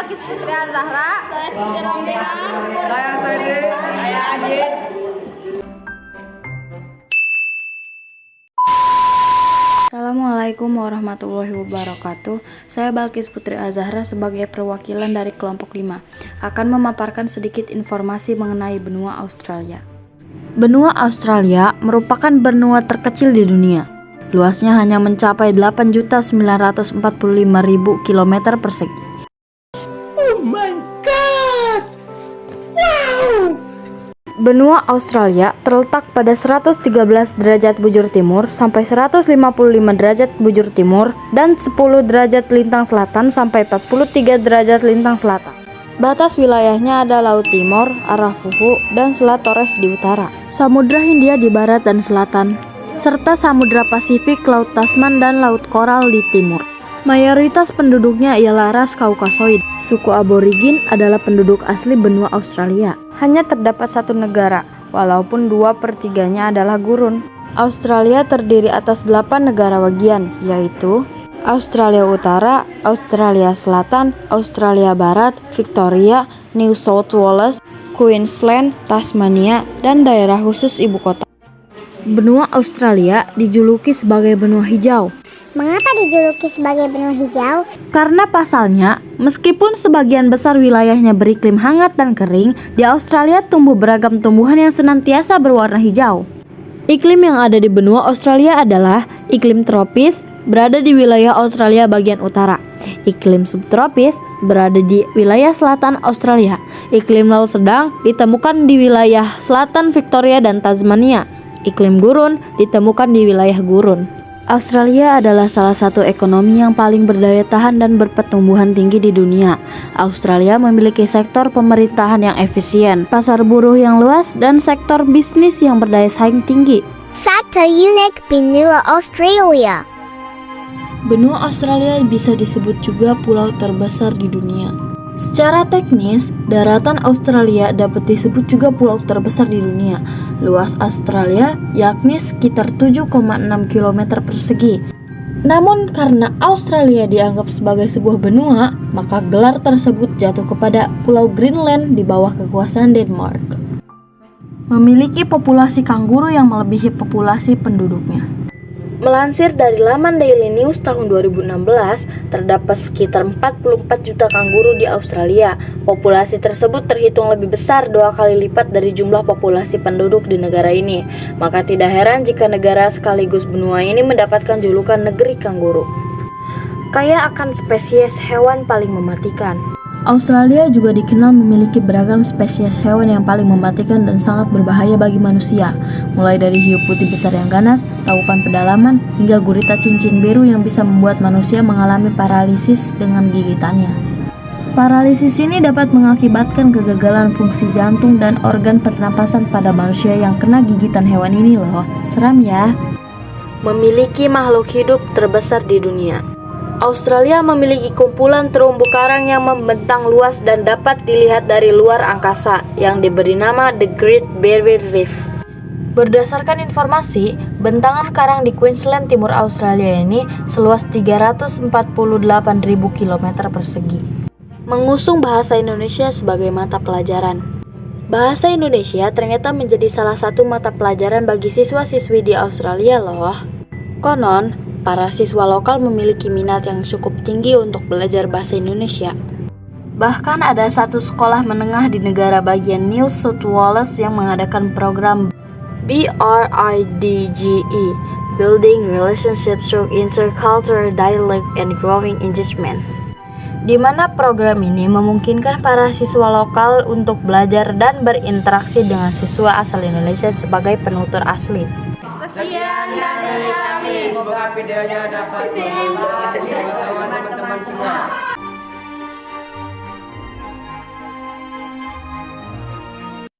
Balkis Putri Azahra. Saya Siti Rombela. Saya Saidi. Saya Ajit. Assalamualaikum warahmatullahi wabarakatuh. Saya Balkis Putri Azahra sebagai perwakilan dari kelompok 5 akan memaparkan sedikit informasi mengenai benua Australia. Benua Australia merupakan benua terkecil di dunia. Luasnya hanya mencapai 8.945.000 km persegi. Oh my god! Wow! Benua Australia terletak pada 113 derajat bujur timur sampai 155 derajat bujur timur dan 10 derajat lintang selatan sampai 43 derajat lintang selatan. Batas wilayahnya ada Laut Timor, arah Fufu, dan Selat Torres di utara, Samudra Hindia di barat dan selatan, serta Samudra Pasifik, Laut Tasman, dan Laut Koral di timur. Mayoritas penduduknya ialah ras Kaukasoid. Suku aborigin adalah penduduk asli benua Australia. Hanya terdapat satu negara, walaupun 2/3-nya adalah gurun. Australia terdiri atas 8 negara bagian, yaitu Australia Utara, Australia Selatan, Australia Barat, Victoria, New South Wales, Queensland, Tasmania, dan daerah khusus ibu kota. Benua Australia dijuluki sebagai benua hijau. Mengapa dijuluki sebagai benua hijau? Karena pasalnya, meskipun sebagian besar wilayahnya beriklim hangat dan kering, di Australia tumbuh beragam tumbuhan yang senantiasa berwarna hijau. Iklim yang ada di benua Australia adalah iklim tropis, berada di wilayah Australia bagian utara. Iklim subtropis berada di wilayah selatan Australia. Iklim laut sedang ditemukan di wilayah selatan Victoria dan Tasmania. Iklim gurun ditemukan di wilayah gurun. Australia adalah salah satu ekonomi yang paling berdaya tahan dan berpertumbuhan tinggi di dunia. Australia memiliki sektor pemerintahan yang efisien, pasar buruh yang luas, dan sektor bisnis yang berdaya saing tinggi. Fakta unik benua Australia. Benua Australia bisa disebut juga pulau terbesar di dunia. Secara teknis, daratan Australia dapat disebut juga pulau terbesar di dunia. Luas Australia yakni sekitar 7,6 km persegi. Namun karena Australia dianggap sebagai sebuah benua, maka gelar tersebut jatuh kepada Pulau Greenland di bawah kekuasaan Denmark. Memiliki populasi kanguru yang melebihi populasi penduduknya. Melansir dari laman Daily News tahun 2016, terdapat sekitar 44 juta kanguru di Australia. Populasi tersebut terhitung lebih besar 2 kali lipat dari jumlah populasi penduduk di negara ini. Maka tidak heran jika negara sekaligus benua ini mendapatkan julukan negeri kanguru. Kaya akan spesies hewan paling mematikan. Australia juga dikenal memiliki beragam spesies hewan yang paling mematikan dan sangat berbahaya bagi manusia, mulai dari hiu putih besar yang ganas, taupan pedalaman, hingga gurita cincin biru yang bisa membuat manusia mengalami paralisis dengan gigitannya. Paralisis ini dapat mengakibatkan kegagalan fungsi jantung dan organ pernapasan pada manusia yang kena gigitan hewan ini loh. Seram ya. Memiliki makhluk hidup terbesar di dunia. Australia memiliki kumpulan terumbu karang yang membentang luas dan dapat dilihat dari luar angkasa yang diberi nama The Great Barrier Reef. Berdasarkan informasi, bentangan karang di Queensland Timur Australia ini seluas 348.000 km persegi. Mengusung bahasa Indonesia sebagai mata pelajaran. Bahasa Indonesia ternyata menjadi salah satu mata pelajaran bagi siswa-siswi di Australia loh. Konon, para siswa lokal memiliki minat yang cukup tinggi untuk belajar bahasa Indonesia. Bahkan ada satu sekolah menengah di negara bagian New South Wales yang mengadakan program BRIDGE, Building Relationships Through Intercultural Dialogue and Growing Engagement, di mana program ini memungkinkan para siswa lokal untuk belajar dan berinteraksi dengan siswa asal Indonesia sebagai penutur asli. Sekian dari kami. Semoga videonya dapat bermanfaat bagi teman-teman semua.